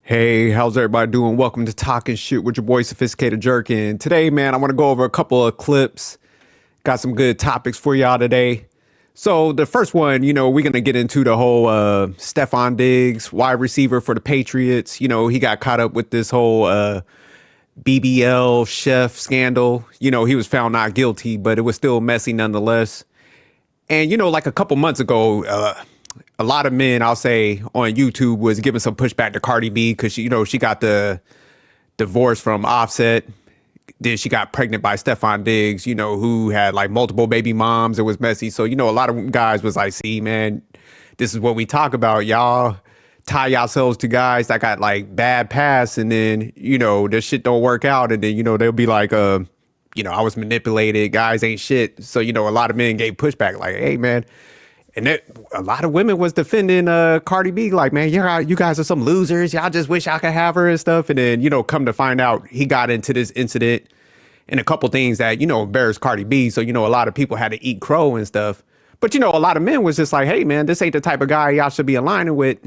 Hey, how's everybody doing? Welcome to Talking Shit with your boy Sophisticated Jerkin. Today, man, I want to go over a couple of clips. Got some good topics for y'all today. So the first one, we're going to get into the whole Stephon Diggs, wide receiver for the Patriots. He got caught up with this whole BBL chef scandal. He was found not guilty, but it was still messy nonetheless. And, like a couple months ago, a lot of men, I'll say, on YouTube was giving some pushback to Cardi B because, she got the divorce from Offset. Then she got pregnant by Stephon Diggs, who had like multiple baby moms. It was messy. So, a lot of guys was like, see, man, this is what we talk about. Y'all tie yourselves to guys that got like bad past. And then, this shit don't work out. And then, they'll be like, I was manipulated. Guys ain't shit. So, a lot of men gave pushback like, hey, man. And a lot of women was defending Cardi B, like, man, you guys are some losers. Y'all just wish I could have her and stuff. And then, come to find out he got into this incident and a couple things that, embarrassed Cardi B. So, a lot of people had to eat crow and stuff. But, a lot of men was just like, hey, man, this ain't the type of guy y'all should be aligning with,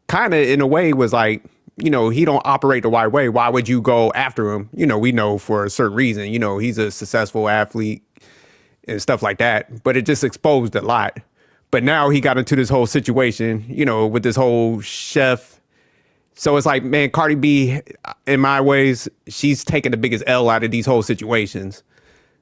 kind of in a way was like, he don't operate the right way. Why would you go after him? We know for a certain reason, he's a successful athlete and stuff like that, but it just exposed a lot. But now he got into this whole situation, with this whole chef. So it's like, man, Cardi B, in my ways, she's taking the biggest L out of these whole situations.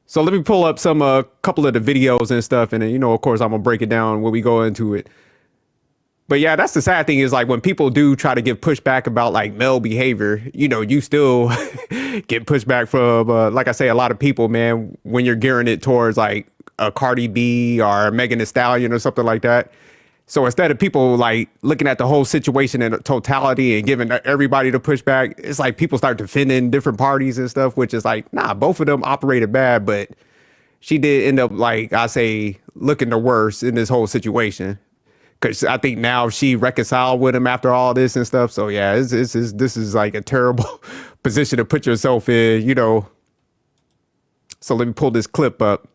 So let me pull up some couple of the videos and stuff, and then, of course, I'm gonna break it down when we go into it. But yeah, that's the sad thing is like when people do try to give pushback about like male behavior, you still get pushback from, like I say, a lot of people, man, when you're gearing it towards like a Cardi B or Megan Thee Stallion or something like that. So instead of people like looking at the whole situation in totality and giving everybody the pushback, it's like people start defending different parties and stuff, which is like, nah, both of them operated bad, but she did end up, like I say, looking the worst in this whole situation. Because I think now she reconciled with him after all this and stuff. So, yeah, this is like a terrible position to put yourself in, So let me pull this clip up.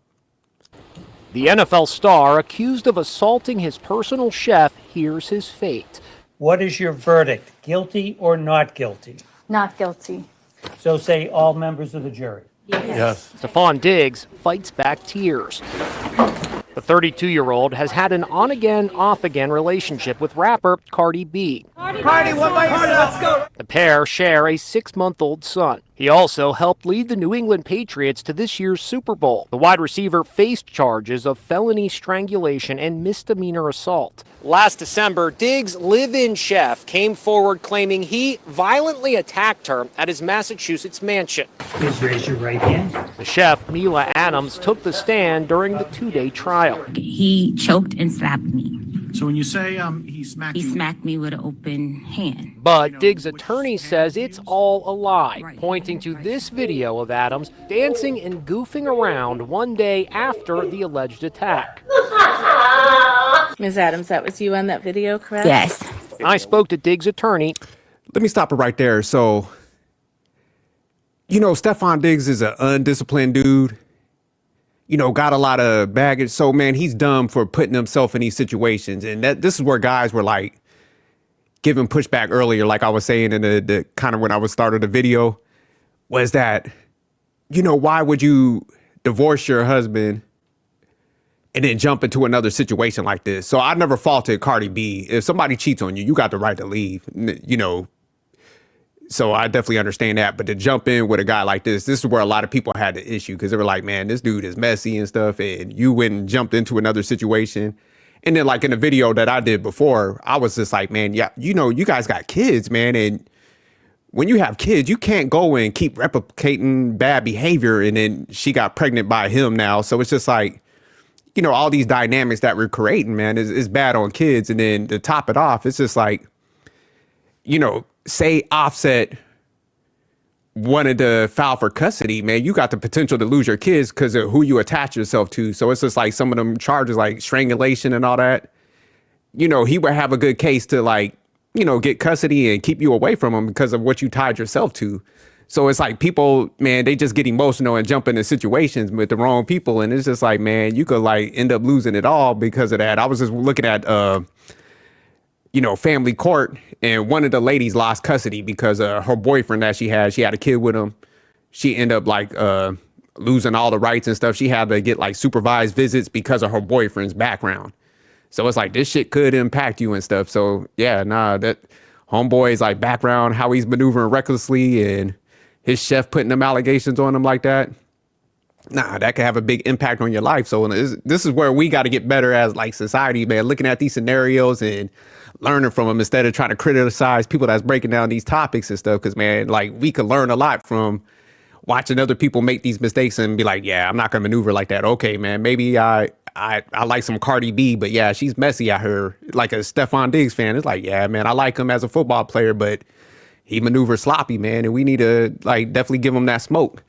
The NFL star accused of assaulting his personal chef hears his fate. What is your verdict? Guilty or not guilty? Not guilty. So say all members of the jury. Yes. Stephon Diggs fights back tears. The 32-year-old has had an on-again, off-again relationship with rapper Cardi B. Cardi, what about yourself? Let's go. The pair share a 6-month-old son. He also helped lead the New England Patriots to this year's Super Bowl. The wide receiver faced charges of felony strangulation and misdemeanor assault. Last December, Diggs' live-in chef came forward claiming he violently attacked her at his Massachusetts mansion. Please raise your right hand. The chef, Mila Adams, took the stand during the 2-day trial. He choked and slapped me. So when you say he smacked you... He smacked me with an open hand. But Diggs' attorney says it's all a lie, pointing to this video of Adams dancing and goofing around one day after the alleged attack. Ms. Adams, that was you on that video, correct? Yes. I spoke to Diggs' attorney. Let me stop it right there. So, Stephon Diggs is an undisciplined dude. Got a lot of baggage. So, man, he's dumb for putting himself in these situations. And this is where guys were like giving pushback earlier, like I was saying in the kind of when I was started the video, was that, why would you divorce your husband and then jump into another situation like this? So I never faulted Cardi B. If somebody cheats on you, you got the right to leave, So I definitely understand that. But to jump in with a guy like this is where a lot of people had the issue because they were like, man, this dude is messy and stuff. And you went and jumped into another situation. And then like in the video that I did before, I was just like, man, yeah, you guys got kids, man. And when you have kids, you can't go and keep replicating bad behavior. And then she got pregnant by him now. So it's just like, all these dynamics that we're creating, man, is bad on kids. And then to top it off, it's just like, say Offset wanted to file for custody, man, you got the potential to lose your kids because of who you attach yourself to. So it's just like some of them charges like strangulation and all that. He would have a good case to like, get custody and keep you away from him because of what you tied yourself to. So it's like people, man, they just get emotional and jump into situations with the wrong people. And it's just like, man, you could like end up losing it all because of that. I was just looking at family court, and one of the ladies lost custody because her boyfriend that she had a kid with him. She ended up like losing all the rights and stuff. She had to get like supervised visits because of her boyfriend's background. So it's like this shit could impact you and stuff. So yeah, that homeboy's like background, how he's maneuvering recklessly, and his chef putting them allegations on him like that. That could have a big impact on your life. So this is where we got to get better as like society, man, looking at these scenarios and learning from them instead of trying to criticize people that's breaking down these topics and stuff. Cause man, like we could learn a lot from watching other people make these mistakes and be like, yeah, I'm not gonna maneuver like that. Okay, man, maybe I like some Cardi B, but yeah, she's messy out here. Like a Stephon Diggs fan, it's like, yeah, man, I like him as a football player, but he maneuvers sloppy, man, and we need to like definitely give him that smoke.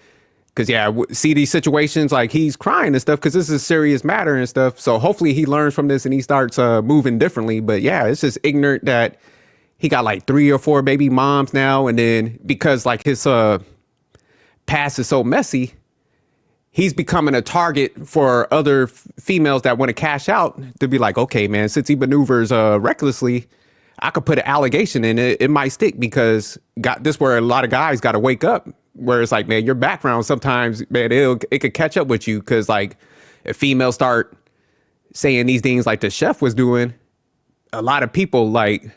Cause yeah, see these situations like he's crying and stuff because this is a serious matter and stuff. So hopefully he learns from this and he starts moving differently. But yeah, it's just ignorant that he got like 3 or 4 baby moms now, and then because like his past is so messy, he's becoming a target for other females that want to cash out to be like, okay, man, since he maneuvers recklessly, I could put an allegation in it. It might stick because this where a lot of guys got to wake up. Where it's like, man, your background sometimes, man, it could catch up with you. Cause like if females start saying these things like the chef was doing, a lot of people like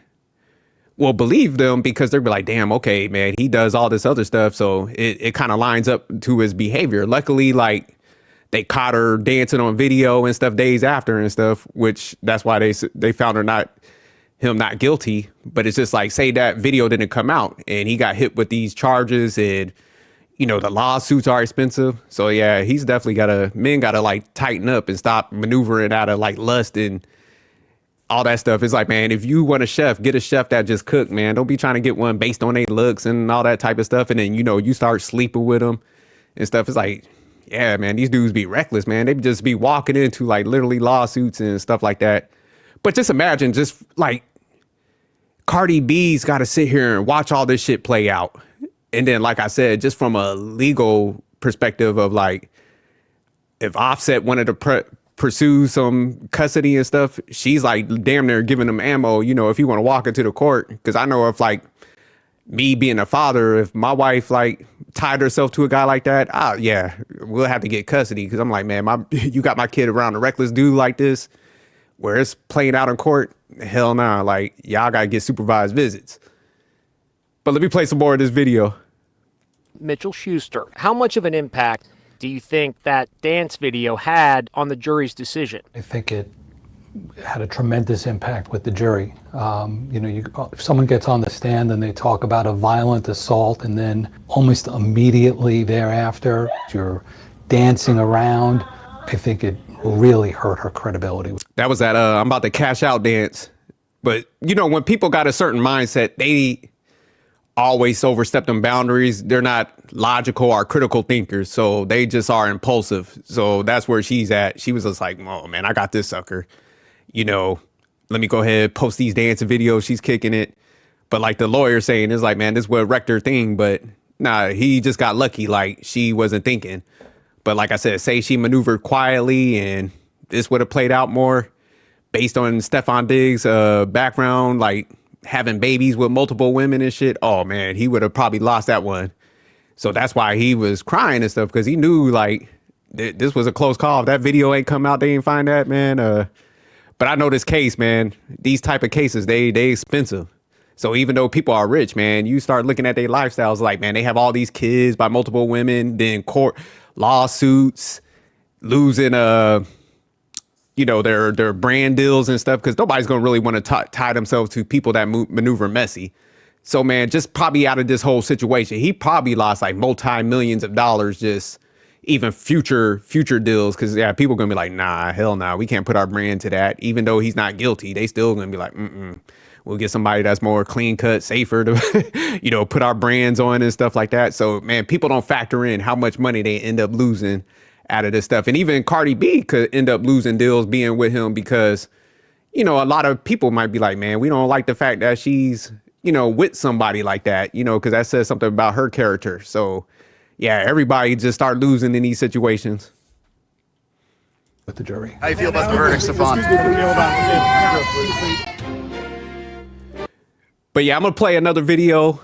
will believe them because they'll be like, damn, okay, man, he does all this other stuff. So it kind of lines up to his behavior. Luckily, like they caught her dancing on video and stuff days after and stuff, which that's why they found him not guilty. But it's just like, say that video didn't come out and he got hit with these charges and, the lawsuits are expensive. So yeah, he's definitely men gotta like tighten up and stop maneuvering out of like lust and all that stuff. It's like, man, if you want a chef, get a chef that just cook, man. Don't be trying to get one based on their looks and all that type of stuff. And then, you start sleeping with them and stuff. It's like, yeah, man, these dudes be reckless, man. They just be walking into like literally lawsuits and stuff like that. But just imagine just like Cardi B's got to sit here and watch all this shit play out. And then, like I said, just from a legal perspective of like, if Offset wanted to pursue some custody and stuff, she's like damn near giving them ammo, if you want to walk into the court. Because I know if like me being a father, if my wife like tied herself to a guy like that, yeah, we'll have to get custody. Because I'm like, man, you got my kid around a reckless dude like this, where it's playing out in court. Hell nah, like y'all gotta get supervised visits. But let me play some more of this video. Mitchell Schuster, how much of an impact do you think that dance video had on the jury's decision? I think it had a tremendous impact with the jury. If someone gets on the stand and they talk about a violent assault and then almost immediately thereafter you're dancing around, I think it really hurt her credibility. That was that I'm about to cash out dance. But, when people got a certain mindset, they always overstep them boundaries. They're not logical or critical thinkers. So they just are impulsive. So that's where she's at. She was just like, oh, man, I got this sucker. Let me go ahead, post these dancing videos. She's kicking it. But like the lawyer saying, it's like, man, this would wreck her thing. But nah, he just got lucky. Like she wasn't thinking. But like I said, say she maneuvered quietly and this would have played out more based on Stephon Diggs' background, like having babies with multiple women and shit. Oh, man, he would have probably lost that one. So that's why he was crying and stuff, because he knew like this was a close call. If that video ain't come out, they ain't find that, man. But I know this case, man, these type of cases, they expensive. So even though people are rich, man, you start looking at their lifestyles like, man, they have all these kids by multiple women, then court lawsuits, losing their brand deals and stuff, because nobody's gonna really want to tie themselves to people that maneuver messy. So man, just probably out of this whole situation, he probably lost like multi-millions of dollars, just even future deals. Because yeah, people gonna be like, nah, hell nah, we can't put our brand to that. Even though he's not guilty, they still gonna be like, we'll get somebody that's more clean cut, safer to, put our brands on and stuff like that. So man, people don't factor in how much money they end up losing out of this stuff. And even Cardi B could end up losing deals being with him because, a lot of people might be like, man, we don't like the fact that she's, with somebody like that, because that says something about her character. So yeah, everybody just start losing in these situations. With the jury. How you feel about the verdict, Stephon? But yeah, I'm gonna play another video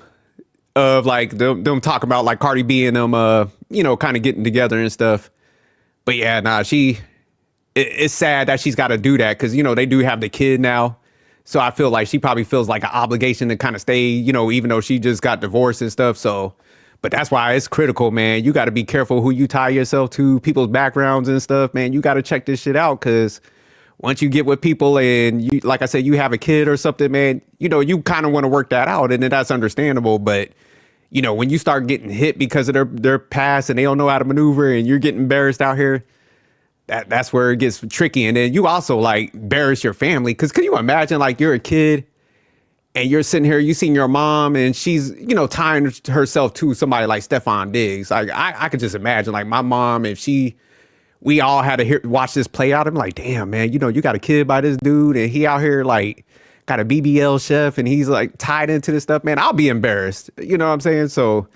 of like them talking about like Cardi B and them, kind of getting together and stuff. But yeah, nah, it's sad that she's got to do that because, they do have the kid now. So I feel like she probably feels like an obligation to kind of stay, even though she just got divorced and stuff. So, but that's why it's critical, man. You got to be careful who you tie yourself to, people's backgrounds and stuff, man. You got to check this shit out because once you get with people and you, like I said, you have a kid or something, man, you kind of want to work that out and then that's understandable. But, when you start getting hit because of their past and they don't know how to maneuver and you're getting embarrassed out here, that's where it gets tricky. And then you also like embarrass your family. Cause can you imagine like you're a kid and you're sitting here, you seen your mom and she's, tying herself to somebody like Stefan Diggs. Like I could just imagine like my mom, if we all had to watch this play out. I'm like, damn, man, you got a kid by this dude and he out here like got a BBL chef and he's like tied into this stuff, man. I'll be embarrassed. You know what I'm saying? So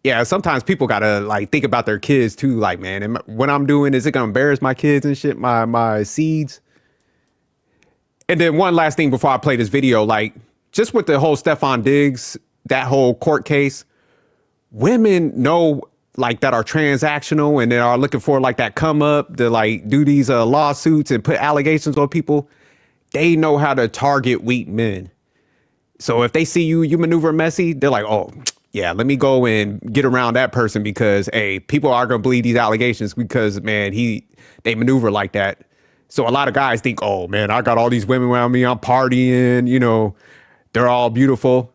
yeah, sometimes people gotta like think about their kids too. Like, man, what I'm doing, is it gonna embarrass my kids and shit, my seeds? And then one last thing before I play this video, like just with the whole Stefan Diggs, that whole court case, women know like that are transactional and they are looking for like that come up to like do these lawsuits and put allegations on people. They know how to target weak men. So if they see you maneuver messy, they're like, oh, yeah, let me go and get around that person because, hey, people are going to believe these allegations because, man, they maneuver like that. So a lot of guys think, oh, man, I got all these women around me. I'm partying, they're all beautiful.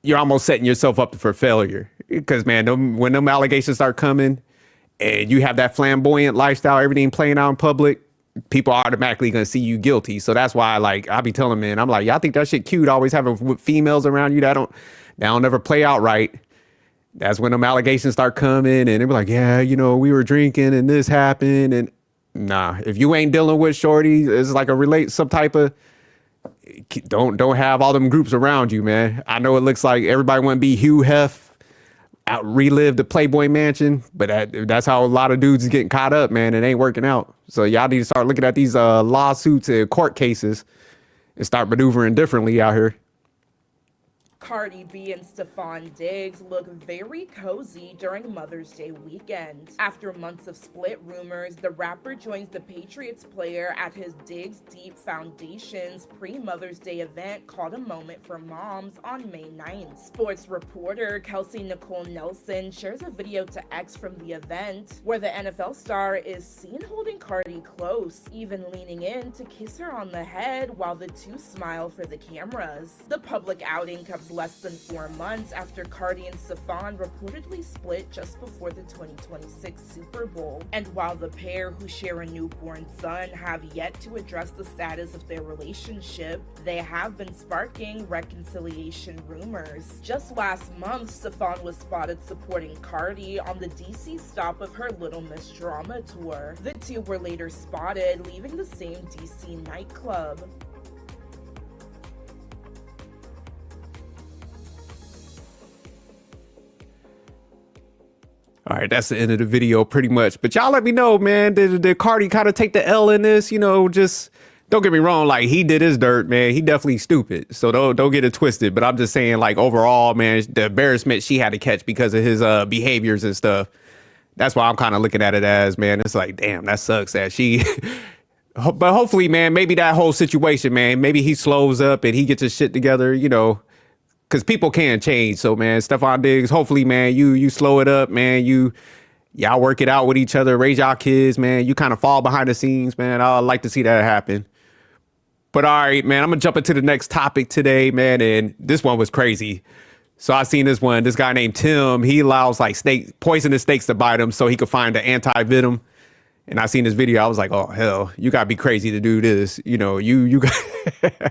You're almost setting yourself up for failure because, man, when them allegations start coming and you have that flamboyant lifestyle, everything playing out in public, people are automatically going to see you guilty. So that's why, like, I be telling men, I'm like, y'all think that shit cute, always having females around you that don't never play out right. That's when them allegations start coming and they be like, yeah, we were drinking and this happened. And nah, if you ain't dealing with shorty, it's like some type of, don't have all them groups around you, man. I know it looks like everybody want to be Hugh Hef, relive the Playboy Mansion, but that's how a lot of dudes is getting caught up, man. It ain't working out. So y'all need to start looking at these lawsuits and court cases and start maneuvering differently out here. Cardi B and Stefan Diggs look very cozy during Mother's Day weekend. After months of split rumors, the rapper joins the Patriots player at his Diggs Deep Foundation's pre-Mother's Day event called A Moment for Moms on May 9th. Sports reporter Kelsey Nicole Nelson shares a video to X from the event where the NFL star is seen holding Cardi close, even leaning in to kiss her on the head while the two smile for the cameras. The public outing comes less than 4 months after Cardi and Stefan reportedly split just before the 2026 Super Bowl. And while the pair, who share a newborn son, have yet to address the status of their relationship, they have been sparking reconciliation rumors. Just last month, Stefan was spotted supporting Cardi on the DC stop of her Little Miss Drama tour. The two were later spotted leaving the same DC nightclub. All right, that's the end of the video pretty much. But y'all let me know, man, did Cardi kind of take the L in this? Just don't get me wrong. Like, he did his dirt, man. He definitely stupid. So don't get it twisted. But I'm just saying, like, overall, man, the embarrassment she had to catch because of his behaviors and stuff. That's why I'm kind of looking at it as, man, it's like, damn, that sucks that she... But hopefully, man, maybe that whole situation, man, maybe he slows up and he gets his shit together, because people can change. So, man, Stefan Diggs, hopefully, man, you slow it up, man. Y'all work it out with each other, raise y'all kids, man. You kind of fall behind the scenes, man. I'd like to see that happen. But all right, man, I'm going to jump into the next topic today, man. And this one was crazy. So I seen this one. This guy named Tim, he allows like poisonous snakes to bite him so he could find the anti-venom. And I seen this video. I was like, oh, hell, you got to be crazy to do this. You got,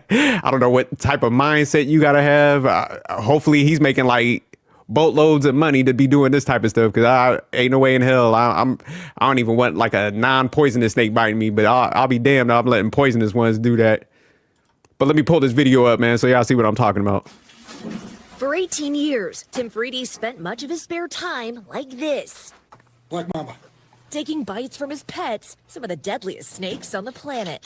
I don't know what type of mindset you got to have. Hopefully he's making like boatloads of money to be doing this type of stuff. Cause I ain't no way in hell. I don't even want like a non-poisonous snake biting me, but I'll be damned. I'm letting poisonous ones do that. But let me pull this video up, man. So y'all see what I'm talking about. For 18 years, Tim Freedy spent much of his spare time like this. Black Mamba. Taking bites from his pets, some of the deadliest snakes on the planet.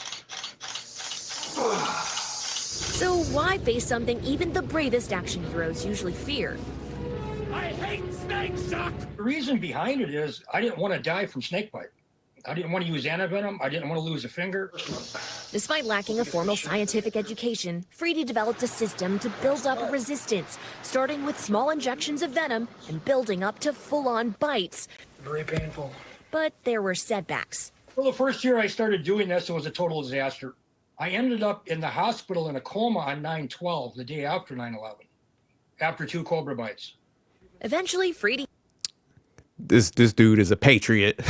So why face something even the bravest action heroes usually fear? I hate snakes, Chuck! The reason behind it is I didn't want to die from snake bite. I didn't want to use antivenom. I didn't want to lose a finger. Despite lacking a formal scientific education, Freedy developed a system to build up a resistance, starting with small injections of venom and building up to full-on bites. Very painful. But there were setbacks. Well, the first year I started doing this, it was a total disaster. I ended up in the hospital in a coma on 9/12, the day after 9/11, after 2 cobra bites. Eventually, Freedy... This dude is a patriot.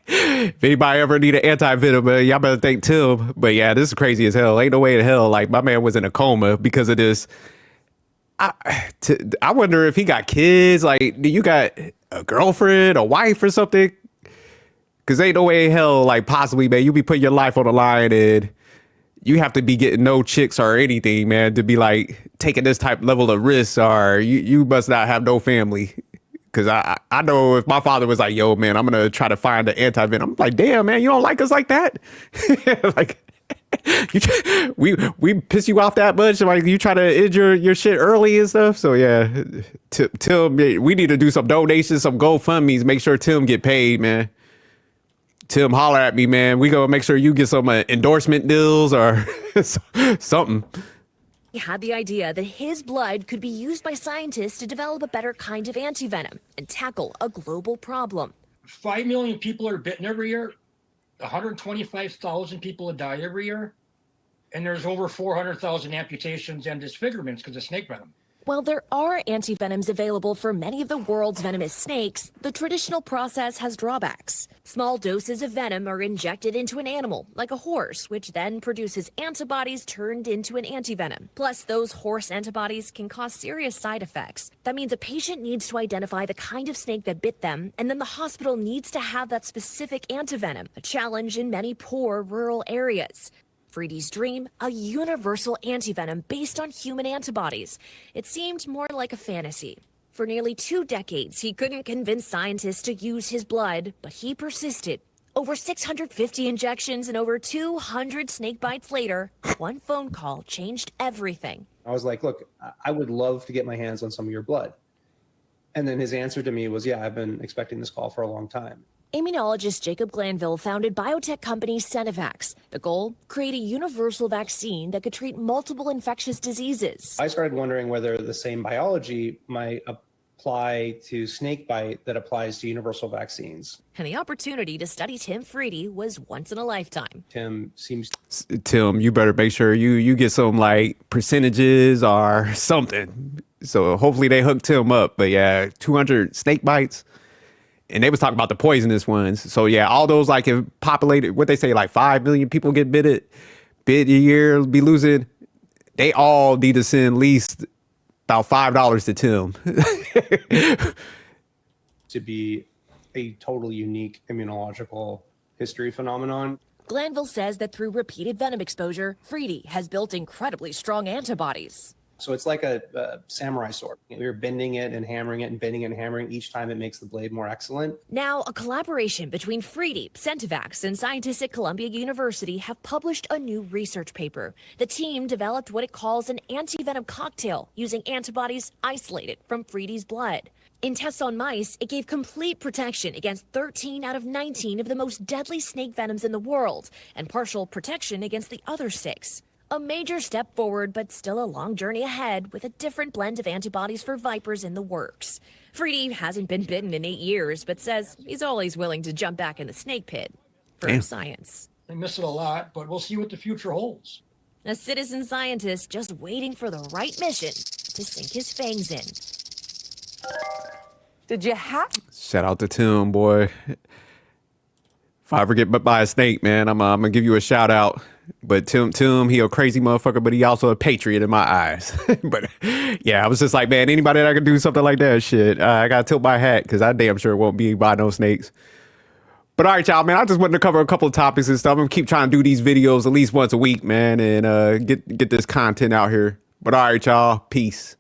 If anybody ever need an anti-venom, y'all better thank Tim. But yeah, this is crazy as hell. Ain't no way in hell. Like, my man was in a coma because of this. I wonder if he got kids. Like, do you got a girlfriend, a wife or something? Because ain't no way in hell, like, possibly, man, you be putting your life on the line and you have to be getting no chicks or anything, man, to be, like, taking this type level of risk, or you must not have no family. Because I know if my father was like, yo, man, I'm going to try to find an anti-venom. I'm like, damn, man, you don't like us like that? Like, we piss you off that much? Like, you try to end your shit early and stuff? So, yeah, Tim, we need to do some donations, some GoFundMes. Make sure Tim get paid, man. Tim, holler at me, man. We gonna make sure you get some endorsement deals or something. He had the idea that his blood could be used by scientists to develop a better kind of antivenom and tackle a global problem. 5 million people are bitten every year. 125,000 people die every year. And there's over 400,000 amputations and disfigurements because of snake venom. While there are antivenoms available for many of the world's venomous snakes, the traditional process has drawbacks. Small doses of venom are injected into an animal, like a horse, which then produces antibodies turned into an antivenom. Plus, those horse antibodies can cause serious side effects. That means a patient needs to identify the kind of snake that bit them, and then the hospital needs to have that specific antivenom, a challenge in many poor rural areas. Freedy's dream, a universal antivenom based on human antibodies. It seemed more like a fantasy. For nearly 2 decades, he couldn't convince scientists to use his blood, but he persisted. Over 650 injections and over 200 snake bites later, one phone call changed everything. I was like, look, I would love to get my hands on some of your blood. And then his answer to me was, yeah, I've been expecting this call for a long time. Immunologist Jacob Glanville founded biotech company Cenovax. The goal? Create a universal vaccine that could treat multiple infectious diseases. I started wondering whether the same biology might apply to snakebite that applies to universal vaccines. And the opportunity to study Tim Freedy was once in a lifetime. Tim, you better make sure you get some, like, percentages or something. So hopefully they hook Tim up. But yeah, 200 snake bites. And they was talking about the poisonous ones. So yeah, all those, like, if populated, what they say, like 5 million people get bit a year, be losing. They all need to send at least about $5 to Tim. To be a totally unique immunological history phenomenon. Glanville says that through repeated venom exposure, Freedy has built incredibly strong antibodies. So it's like a samurai sword. You're bending it and hammering it and bending it and hammering. Each time it makes the blade more excellent. Now, a collaboration between Freedy, Cenovax, and scientists at Columbia University have published a new research paper. The team developed what it calls an antivenom cocktail using antibodies isolated from Freedy's blood. In tests on mice, it gave complete protection against 13 out of 19 of the most deadly snake venoms in the world, and partial protection against the other 6. A major step forward, but still a long journey ahead, with a different blend of antibodies for vipers in the works. Freedy hasn't been bitten in 8 years, but says he's always willing to jump back in the snake pit for science. I miss it a lot, but we'll see what the future holds. A citizen scientist just waiting for the right mission to sink his fangs in. Did you have? Shout out to Tim, boy. If I ever get bit by a snake, man, I'm gonna give you a shout out. But Tim, he a crazy motherfucker, but he also a patriot in my eyes. But yeah, I was just like, man, anybody that can do something like that, shit, I gotta tilt my hat, because I damn sure won't be by no snakes. But all right, y'all, man, I just wanted to cover a couple of topics and stuff. I'm gonna keep trying to do these videos at least once a week, man, and get this content out here. But all right, y'all, peace.